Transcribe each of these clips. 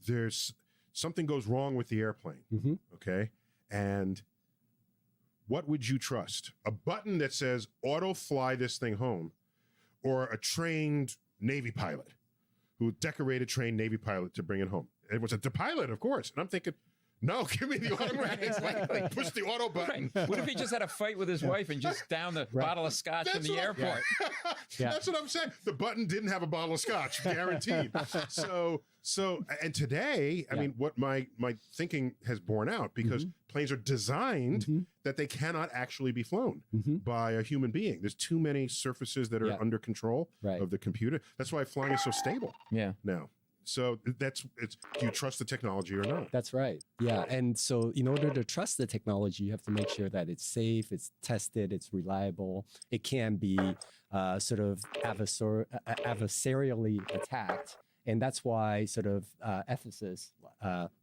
there's something goes wrong with the airplane, okay? And what would you trust? A button that says auto fly this thing home, or a trained Navy pilot who decorated trained Navy pilot to bring it home? Everyone said, the pilot, of course. And I'm thinking, no, give me the auto. Like, push the auto button. Right. What if he just had a fight with his wife and just downed the bottle of scotch in the airport? That's what I'm saying. The button didn't have a bottle of scotch, guaranteed. So, and today, I mean, what my thinking has borne out, because planes are designed that they cannot actually be flown by a human being. There's too many surfaces that are under control of the computer. That's why flying is so stable now. So do you trust the technology or not? That's right. Yeah. And so in order to trust the technology, you have to make sure that it's safe, it's tested, it's reliable. It can be sort of adversarially attacked. And that's why sort of ethicists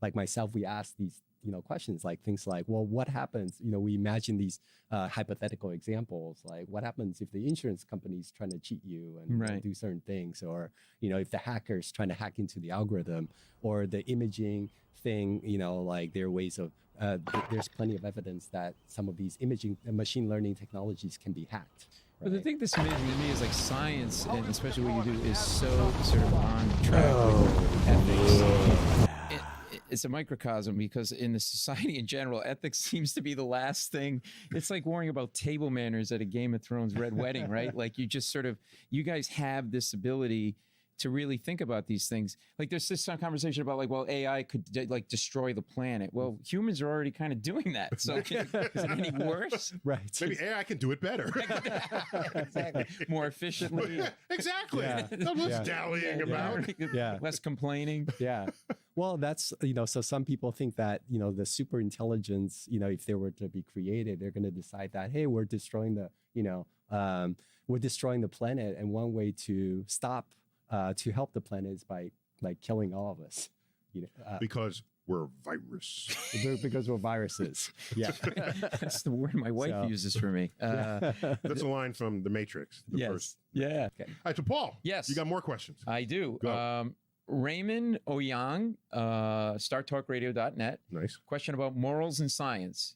like myself, we ask these questions, like things like, well, what happens? We imagine these hypothetical examples, like what happens if the insurance company is trying to cheat you and do certain things, or if the hacker's trying to hack into the algorithm, or the imaging thing, like there are ways of there's plenty of evidence that some of these imaging and machine learning technologies can be hacked. But the thing that's amazing to me is like science, and especially what you do, is so sort of on track with ethics. It's a microcosm, because in the society in general, ethics seems to be the last thing. It's like worrying about table manners at a Game of Thrones red wedding, right? Like you just sort of, you guys have this ability to really think about these things. Like there's this conversation about like, well, AI could like destroy the planet. Well, humans are already kind of doing that. So is it any worse? Right. Maybe AI can do it better. Exactly. More efficiently. Exactly. No one's dallying about. Less complaining. Yeah. Well, that's, so some people think that, the super intelligence, if they were to be created, they're going to decide that, hey, we're destroying the planet. And one way to stop to help the planet is by like killing all of us, because we're virus. Because we're viruses. Yeah, that's the word my wife uses for me. That's a line from The Matrix. First. Yeah. Okay. All right, so Paul. Yes, you got more questions? I do. Go. Raymond Oyang, StarTalkRadio.net. Nice question about morals in science.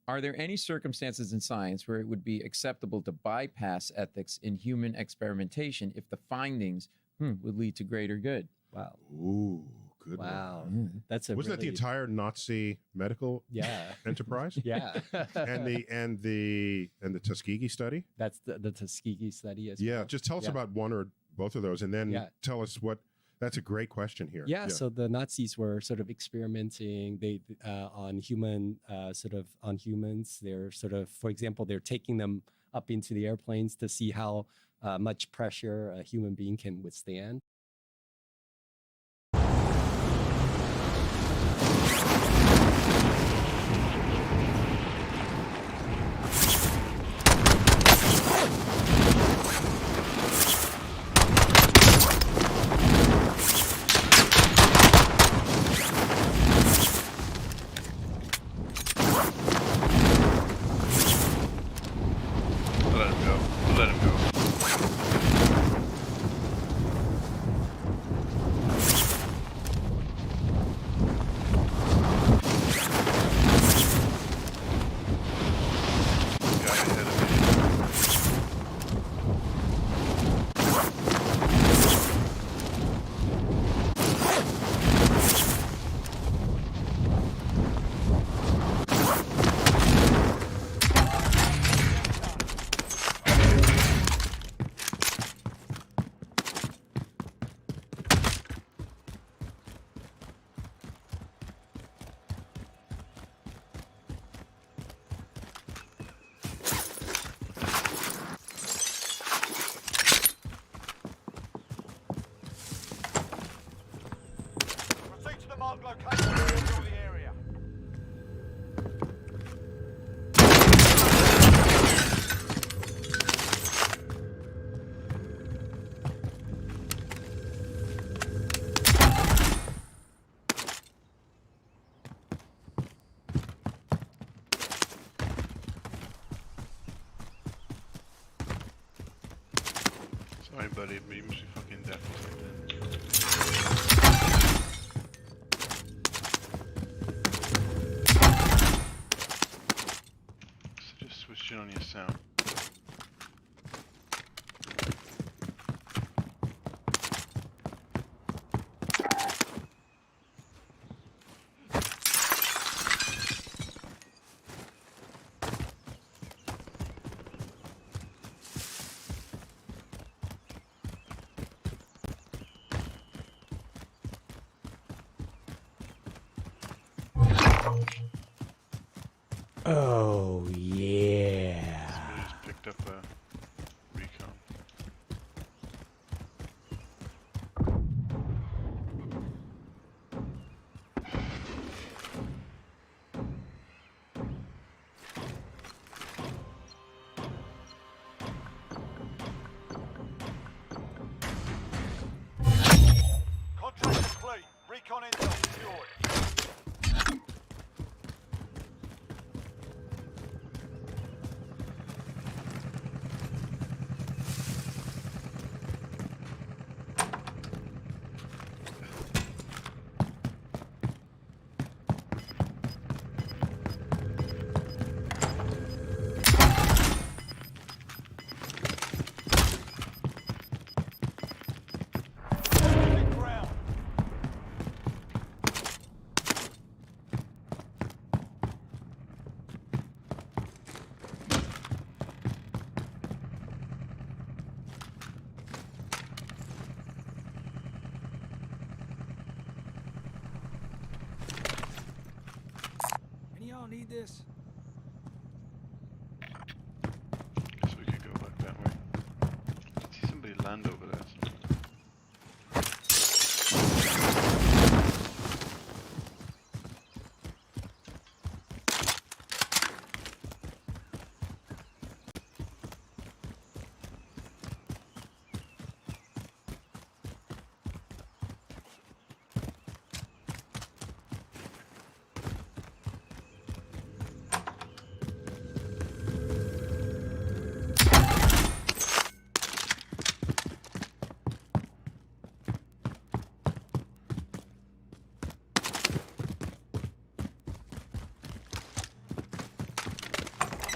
Are there any circumstances in science where it would be acceptable to bypass ethics in human experimentation if the findings would lead to greater good? Wow. Ooh, good one. That's Wasn't that the entire Nazi medical enterprise? Yeah. and the Tuskegee study? That's the Tuskegee study as well. Yeah, just tell us about one or both of those, and then tell us what. That's a great question here. Yeah, so the Nazis were sort of experimenting on humans. They're sort of, for example, they're taking them up into the airplanes to see how much pressure a human being can withstand. Let him go. Sorry, buddy, but you must be fucking deaf or something. Oh yeah. Somebody just picked up a recon. Contract complete. Recon intel secured. Moving ground. Any of y'all need this? Guess we could go back that way. I see somebody land over there.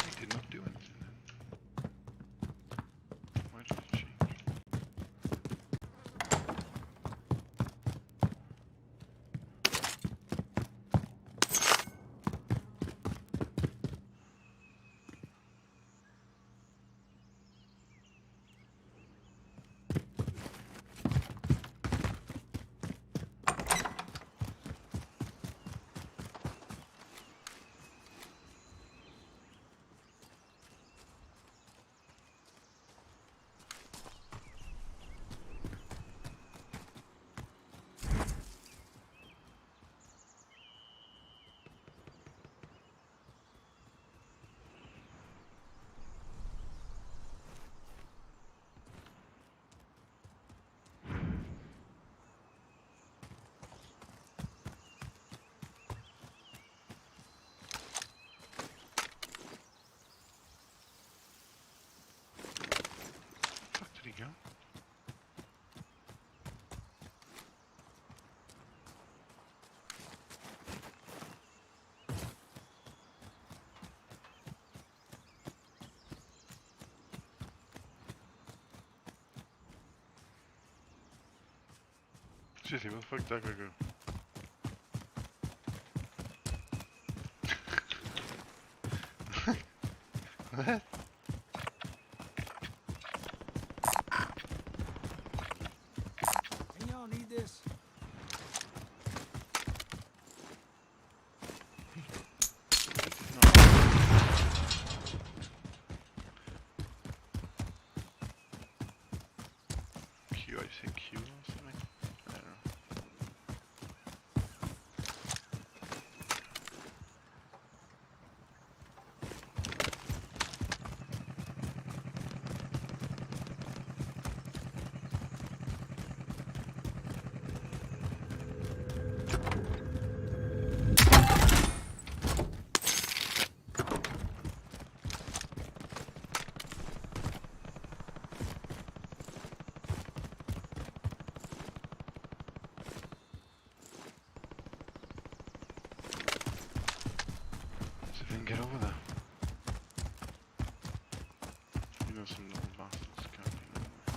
He did not do anything then. Why did it change? Fuck did he go? Seriously, where the fuck did that guy go? What? Any of y'all need this? Q, I say Q or something? I don't know. See if we can get over there. You know some little bastards camping over there.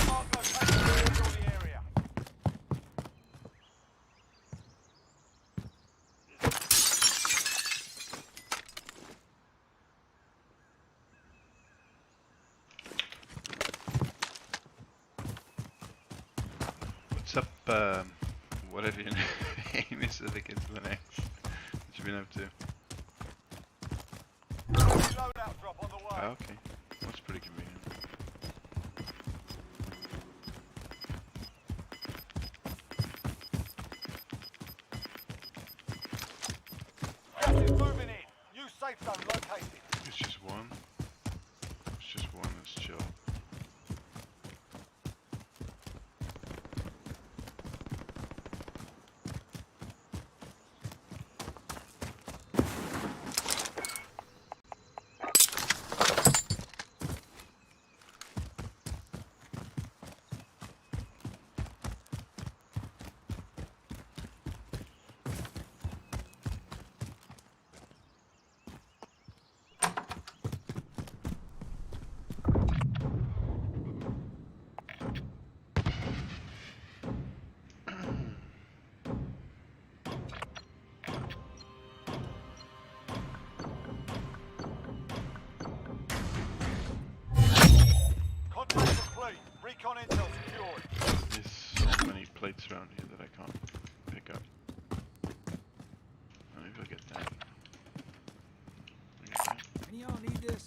Mark location. Secure the area. What's up, what have you name is the kids of the next? What you been up to? Loadout drop on the way. Ah, okay. That's pretty convenient. Gas is moving in. New safe zone located. It's just one. It's just one that's chill. Contact complete. Recon intel secured. There's so many plates around here that I can't pick up. Maybe I'll get that. I'll get that. Any of y'all need this?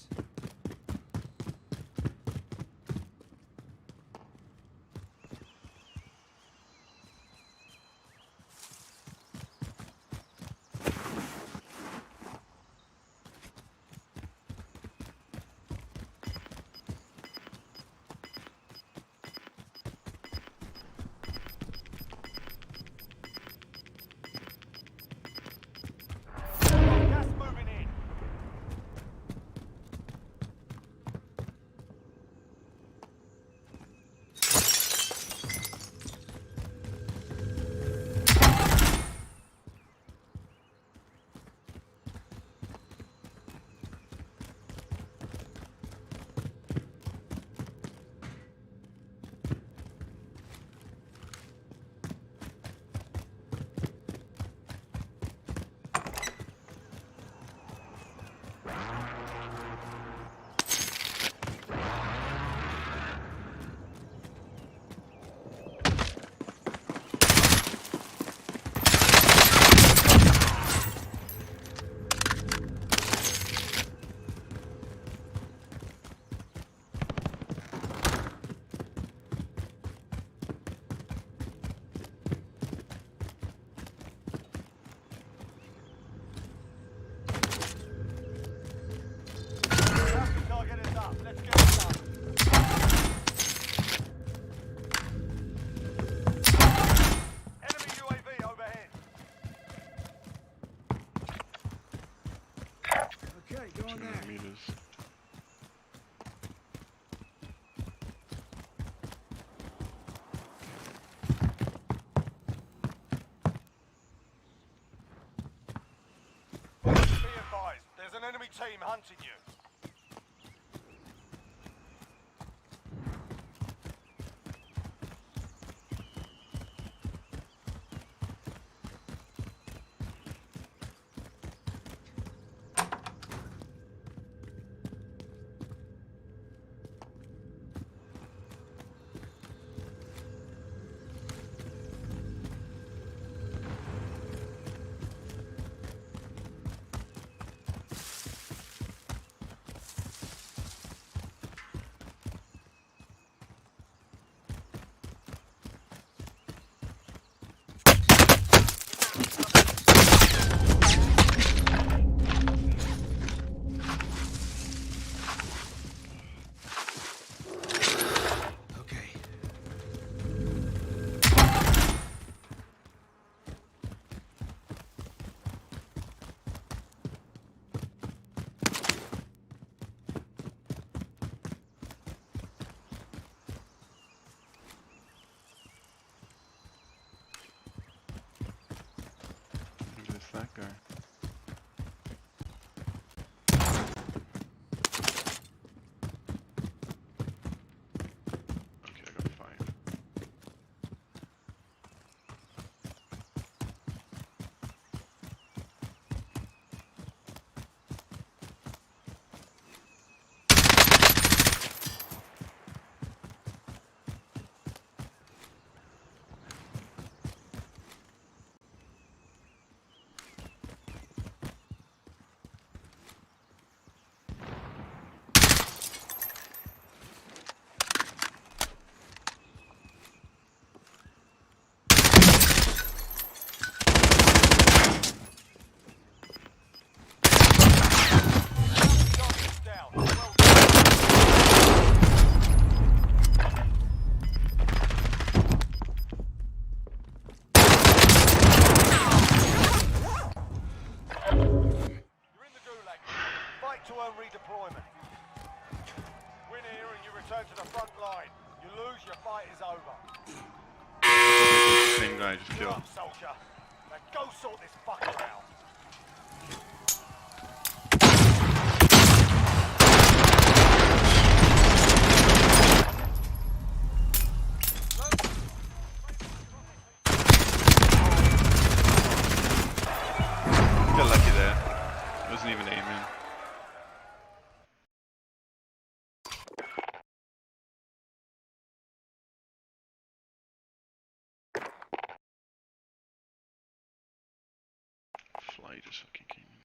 Gas moving in. Target is up. Let's get it done. Enemy UAV overhead. Okay, go on 200 there. meters. Be advised, there's an enemy team hunting you. earn redeployment. Win here and you return to the front line. You lose, your fight is over. Same guy just You're killed. up, soldier. Now go sort this fucker out. Got lucky there. Wasn't even aiming. Fly just fucking came in.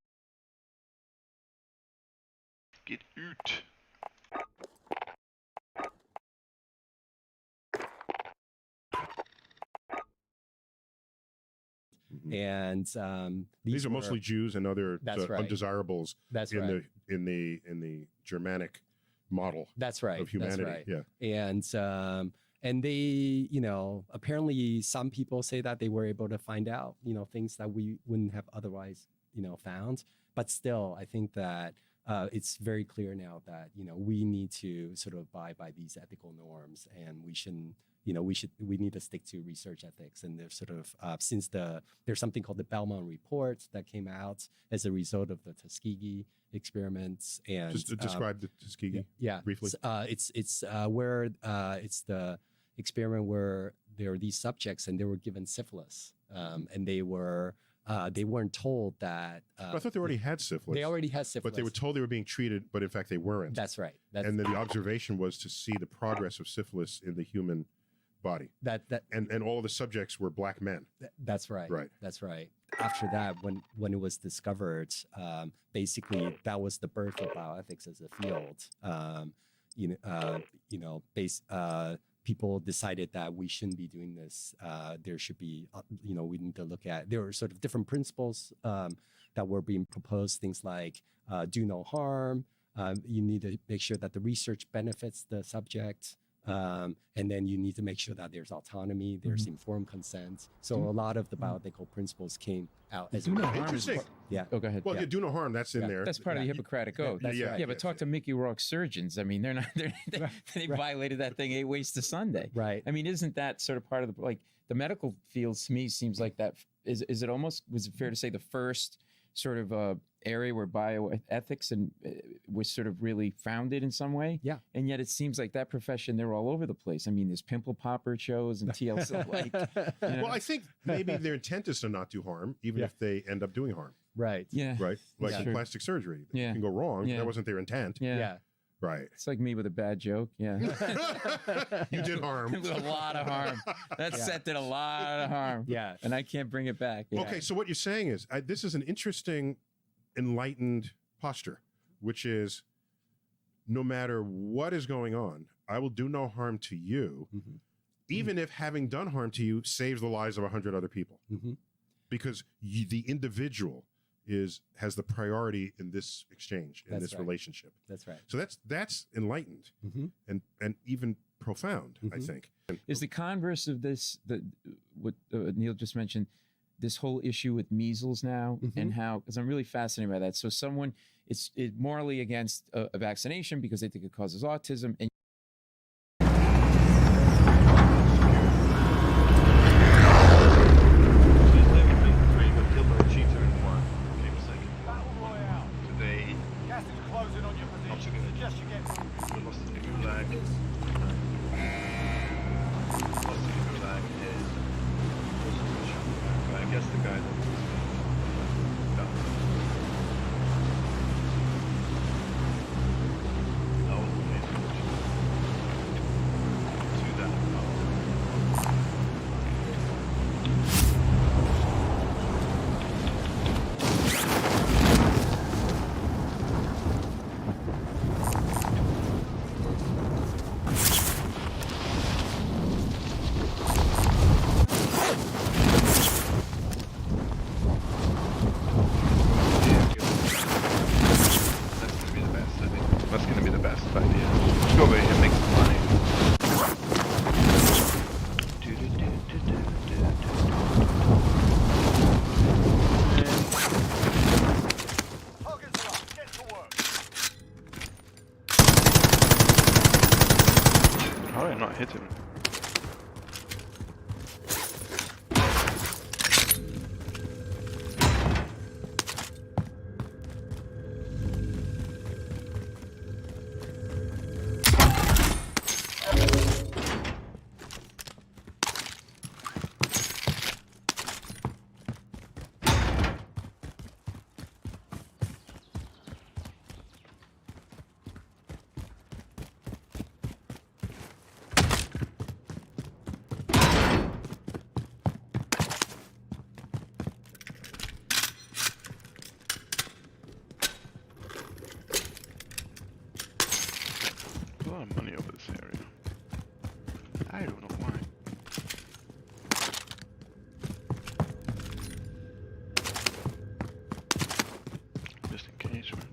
Get out. And These are were- mostly Jews and other That's right. undesirables That's in right. the Germanic model That's right. of humanity. That's right. Yeah. And they, apparently some people say that they were able to find out, things that we wouldn't have otherwise, found. But still, I think that it's very clear now that, we need to sort of abide by these ethical norms, and we shouldn't, we need to stick to research ethics. And there's sort of, there's something called the Belmont Report that came out as a result of the Tuskegee experiments. And Just to describe the Tuskegee briefly. It's where it's the experiment where there are these subjects and they were given syphilis, and they weren't told that. I thought they already had syphilis. They already had syphilis, but they were told they were being treated, but in fact they weren't. That's right. And then the observation was to see the progress of syphilis in the human body. And all of the subjects were black men. That's right. Right. That's right. After that, when it was discovered, basically that was the birth of bioethics as a field. People decided that we shouldn't be doing this. There should be, we need to look at, there were sort of different principles that were being proposed, things like do no harm. You need to make sure that the research benefits the subject. And then you need to make sure that there's autonomy, there's informed consent. So a lot of the bioethical principles came out as Do no harm is Interesting. part- yeah. Oh, go ahead. Well, do no harm. That's in there. That's part of the Hippocratic Oath. That's right. Yeah, but talk to Mickey Rourke surgeons. I mean, they violated that thing 8 ways to Sunday. Right. I mean, isn't that sort of part of the medical field to me seems like that is it almost, was it fair to say the first sort of area where bioethics and was sort of really founded in some way? Yeah. And yet it seems like that profession, they're all over the place. I mean, there's pimple popper shows and TLC. Well, I think maybe their intent is to not do harm, even if they end up doing harm. Right. Yeah. Right? Like Yeah. in plastic surgery. Yeah. It can go wrong. Yeah. That wasn't their intent. Yeah. Yeah. Right. It's like me with a bad joke. Yeah. You did harm. With a lot of harm. That set did a lot of harm. Yeah. And I can't bring it back. Yeah. Okay, so what you're saying is this is an interesting, enlightened posture, which is no matter what is going on, I will do no harm to you, even if having done harm to you saves the lives of 100 other people. Because the individual has the priority in this exchange, in this relationship. That's right. So that's enlightened and even profound, I think. Is the converse of this what Neil just mentioned, this whole issue with measles now, and how, because I'm really fascinated by that. So someone is morally against a vaccination because they think it causes autism, and Battle Royale. Today, Gas is closing on your position. Suggest you get we lost the gulag. Lost the gulag is. So I guess the guy that was that was the main solution to that problem. That's gonna be the best, I think. That's gonna be the best idea. Let's go over here and make some money. targets are up. Get to work. hit him. A lot of money over this area. I don't know why. Just in case, right?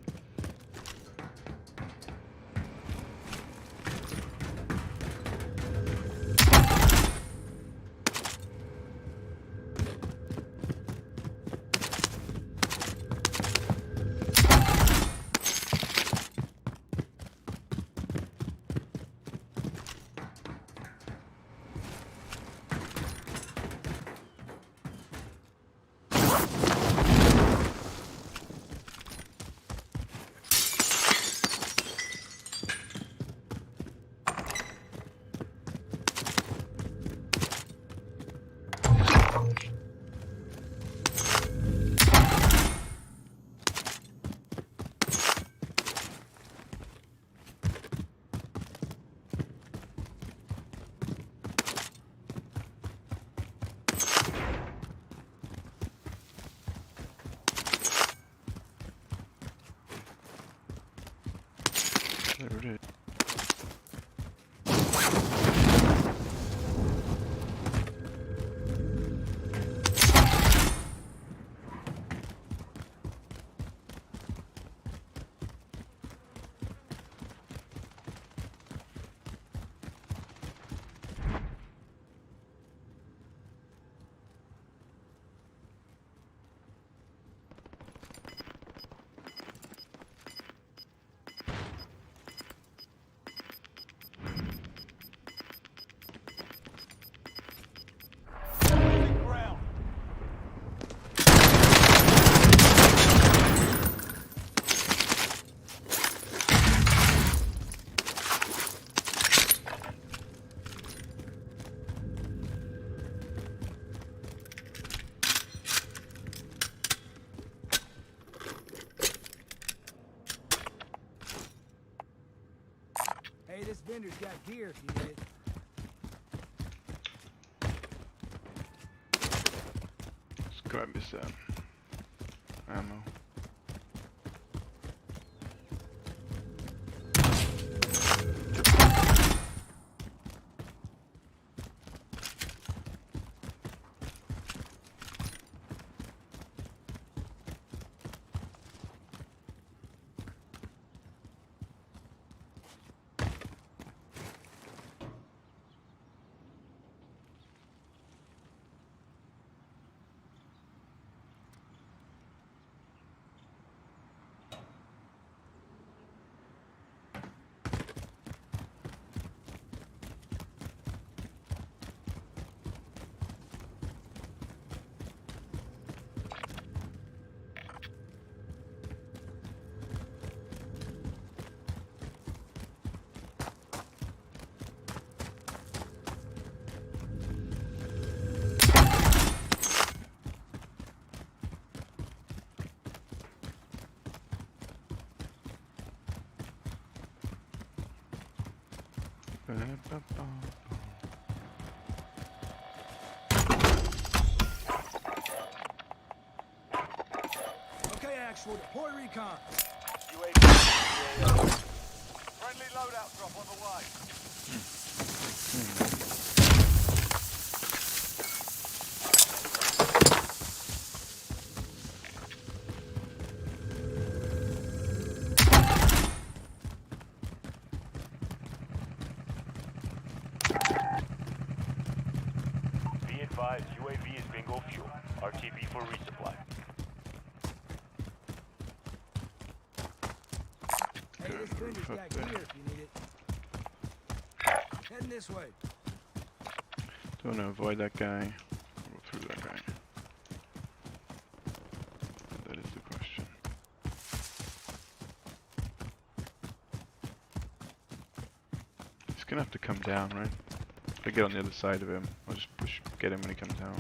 There it is. Moving ground. Hey, this vendor's got gear if you need it. Let's grab me some ammo. Okay, actual, deploy recon. UAV. Friendly loadout drop on the way. Be advised, UAV is bingo fuel. RTB for resupply. Hey, this vendor's got gear if you need it. Heading this way. Do I want to avoid that guy or go through that guy? That is the question. He's gonna have to come down, right? If I get on the other side of him, I'll just get him when he comes down.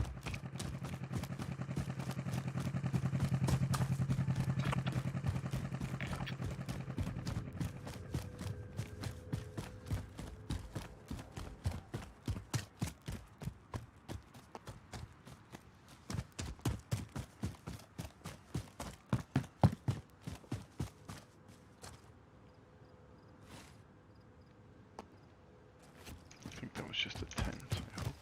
I think that was just a tent, I hope.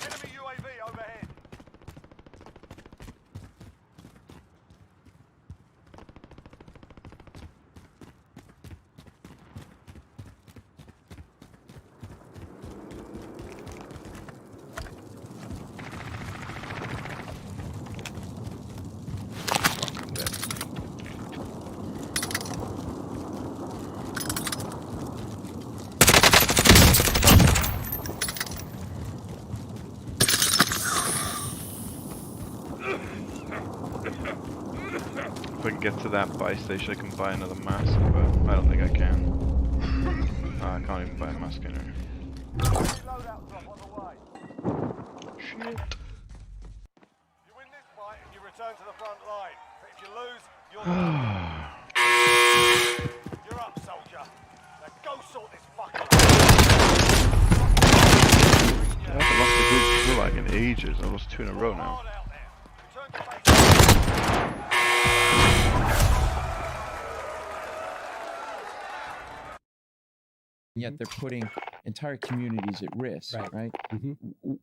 Enemy UAV overhead. Fuck, I'm dead. If I can get to that buy station, I can buy another mask, but I don't think I can. I can't even buy a mask in here. Loadout drop on the way. Shit. You win this fight and you return to the front line. But if you lose, you're you're up, soldier. Now go sort this fucker out. I haven't lost a good gulag in ages. I lost 2 in a row now. Hard out there. Return to base. Yet they're putting entire communities at risk, Right. right? Mhm.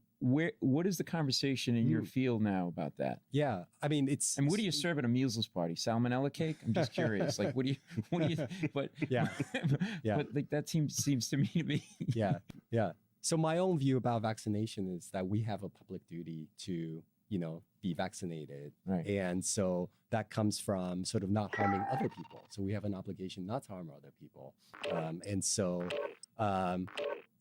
What is the conversation in your field now about that? Yeah, I mean, it's And what do you serve at a measles party? Salmonella cake? I'm just curious. Like, what do you? But Yeah. Yeah. But like that seems to me to be. yeah, yeah. So my own view about vaccination is that we have a public duty to, be vaccinated. Right. And so that comes from sort of not harming other people. So we have an obligation not to harm other people.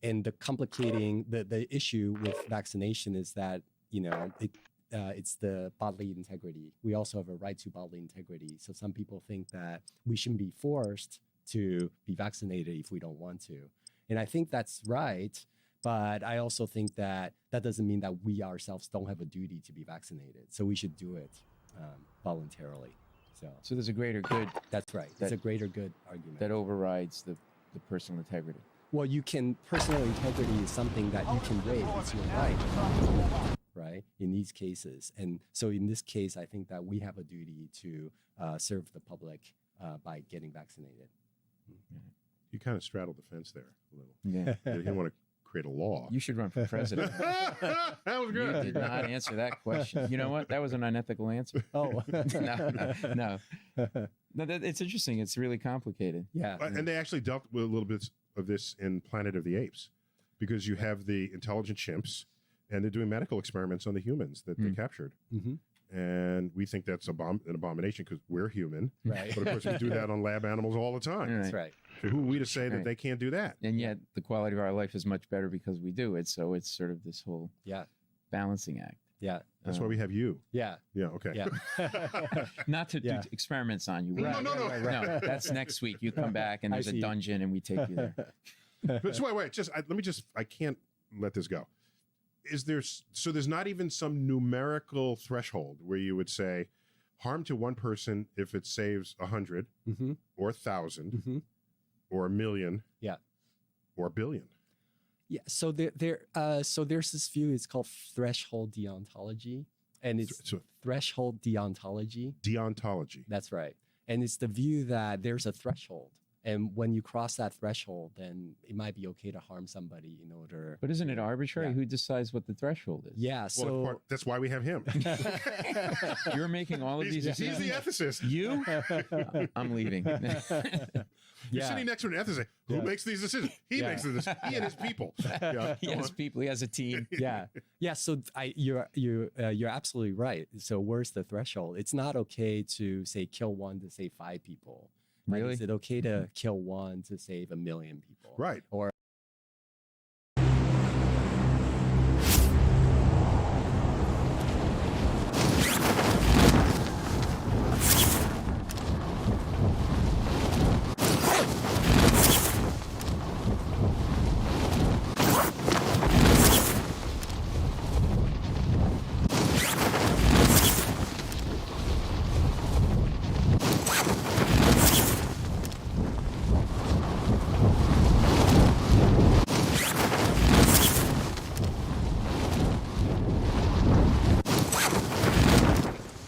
And the complicating, the issue with vaccination is that, it's the bodily integrity. We also have a right to bodily integrity. So some people think that we shouldn't be forced to be vaccinated if we don't want to. And I think that's right. But I also think that that doesn't mean that we ourselves don't have a duty to be vaccinated. So we should do it voluntarily. So there's a greater good That's right. It's a greater good argument. that overrides the personal integrity. Well, personal integrity is something that you can waive. It's your right, right? In these cases. And so in this case, I think that we have a duty to serve the public by getting vaccinated. You kind of straddled the fence there a little. Yeah. You didn't want to create a law. You should run for president. That was You good. did not answer that question. You know what? That was an unethical answer. Oh, No. It's interesting. It's really complicated. yeah. And they actually dealt with a little bit of this in Planet of the Apes, because you have the intelligent chimps, and they're doing medical experiments on the humans that they captured. Mhm. And we think that's an abomination because we're human. Right. But of course, we do that on lab animals all the time. That's right. So who are we to say that Right. they can't do that? And yet the quality of our life is much better because we do it. So it's sort of this whole Yeah. balancing act. Yeah. That's why we have you. Yeah. Yeah. Okay. Yeah. Not to Yeah. do experiments on you. No, no, no. No, that's next week. You come back and I there's a see. dungeon and we take you there. But so wait. I can't let this go. So there's not even some numerical threshold where you would say harm to one person if it saves 100 Mhm. or 1,000 Mhm. or 1,000,000 Yeah. or 1,000,000,000. Yeah. So there's this view. It's called threshold deontology, and it's So threshold deontology. deontology. That's right. And it's the view that there's a threshold And when you cross that threshold, then it might be okay to harm somebody in order. But isn't it arbitrary? Yeah. Who decides what the threshold is? Yeah. Well, So that's why we have him. You're making all of these He's the decisions. ethicist. You? I'm leaving. You're sitting next to an ethicist. Who Yeah. makes these decisions? He makes the decisions. He and his people. Yeah. He has people. He has a team. yeah. So you're absolutely right. So where's the threshold? It's not okay to say kill one to save 5 people. But Really? is it okay to kill one to save 1 million people? Right. Or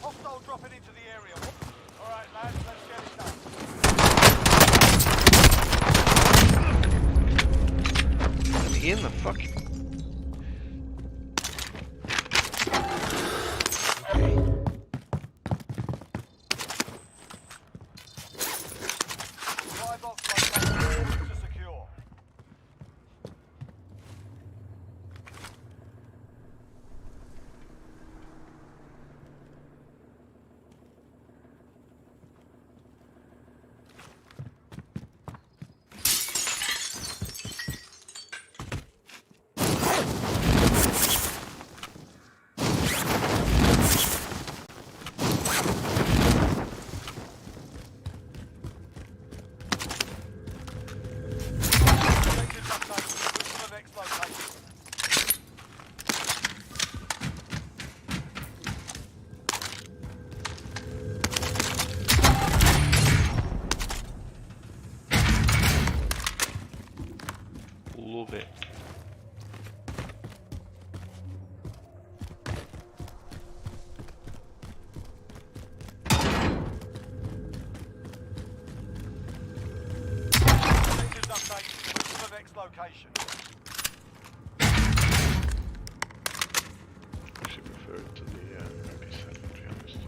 Hostile dropping into the area. All right, lads, let's get it done. In the fucking. Supply box located to secure. Objectives updated. Move to the next location. Love it. Objectives updated. Move to the next location. I should prefer it to the MP7, to be honest.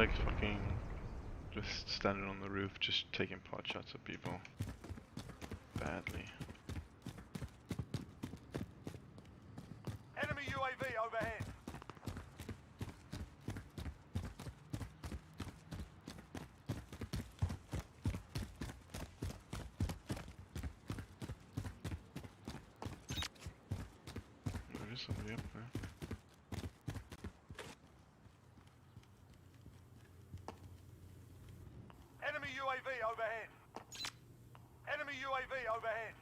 like fucking just standing on the roof, just taking pot shots at people. Badly. Enemy UAV overhead. There is somebody up there. Enemy UAV overhead. Enemy UAV overhead.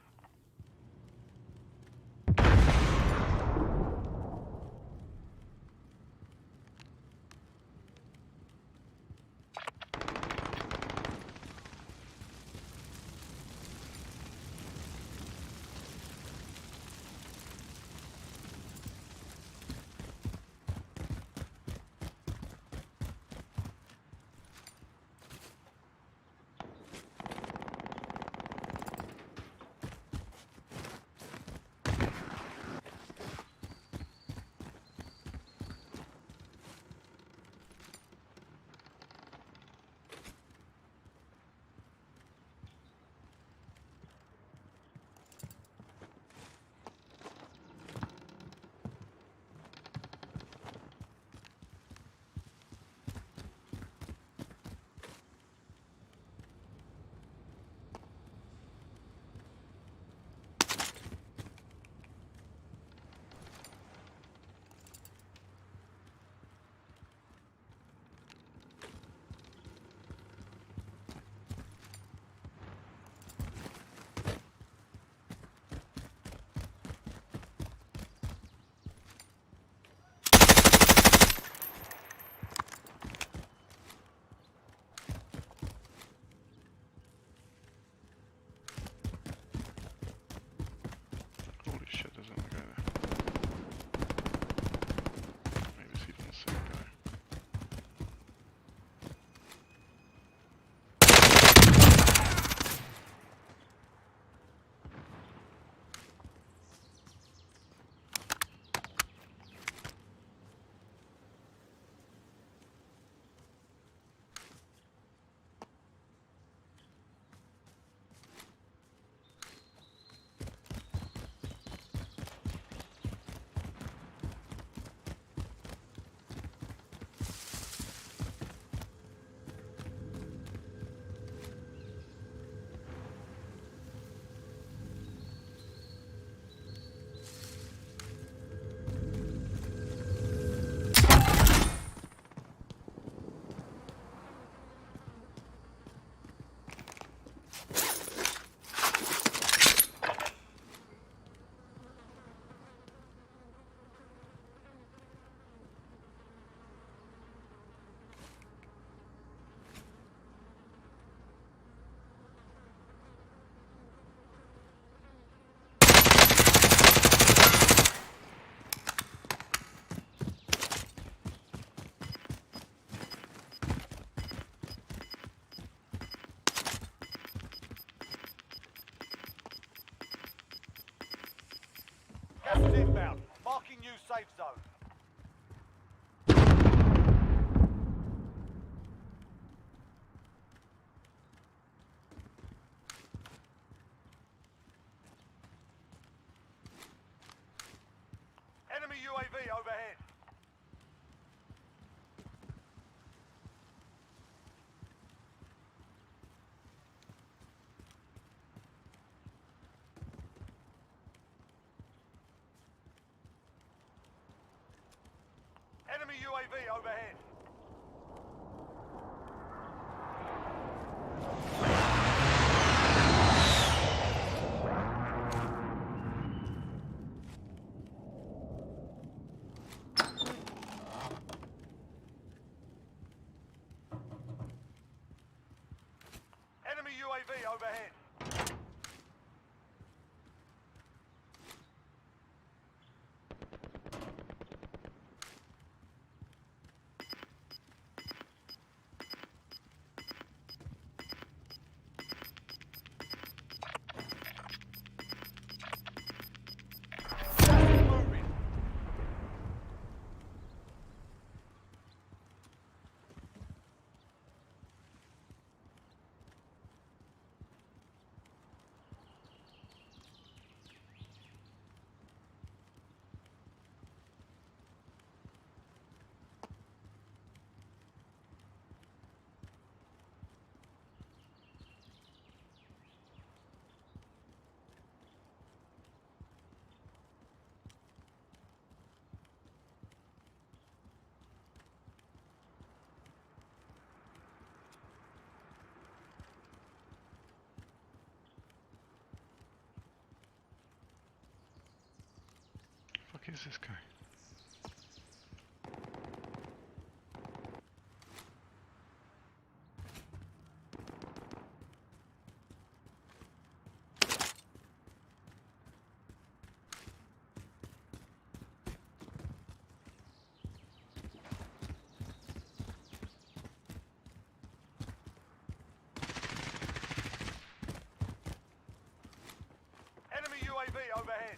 Holy shit, there's another guy there. Maybe it's even the same guy. Gas is inbound. Marking new safe zone. Enemy UAV overhead. Enemy UAV overhead. Enemy UAV overhead. Moving. is this guy? Enemy UAV overhead.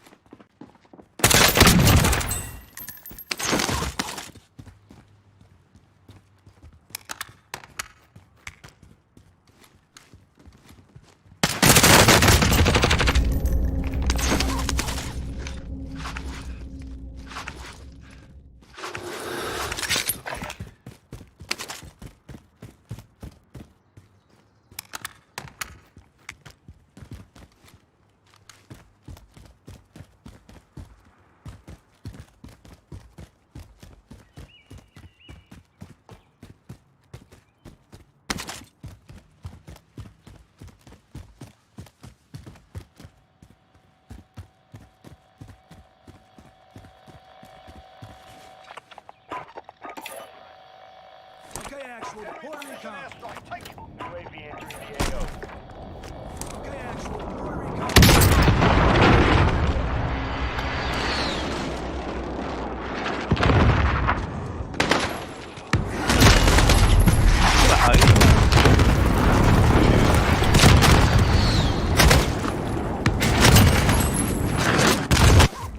Okay, actual. Report recon. Airstrike, take it. UAV entering the AO. Okay, actual. Report recon.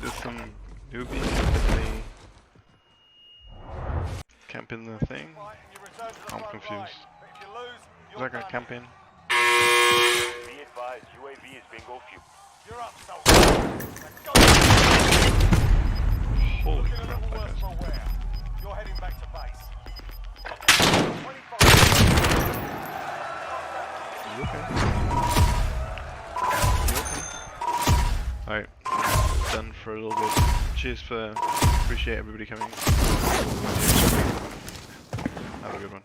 There's some newbies camping the thing. Right, and you return to the I'm front confused. line. But if you lose, Is you're that guy done. camping? Be advised, UAV is bingo fuel. You're up, soldier. Now go. Holy Looking a crap, little that worse guy's... for wear. You're heading back to base. 25. You okay? You okay? Alright, done for a little bit. Cheers for... Appreciate everybody coming. Have a good one.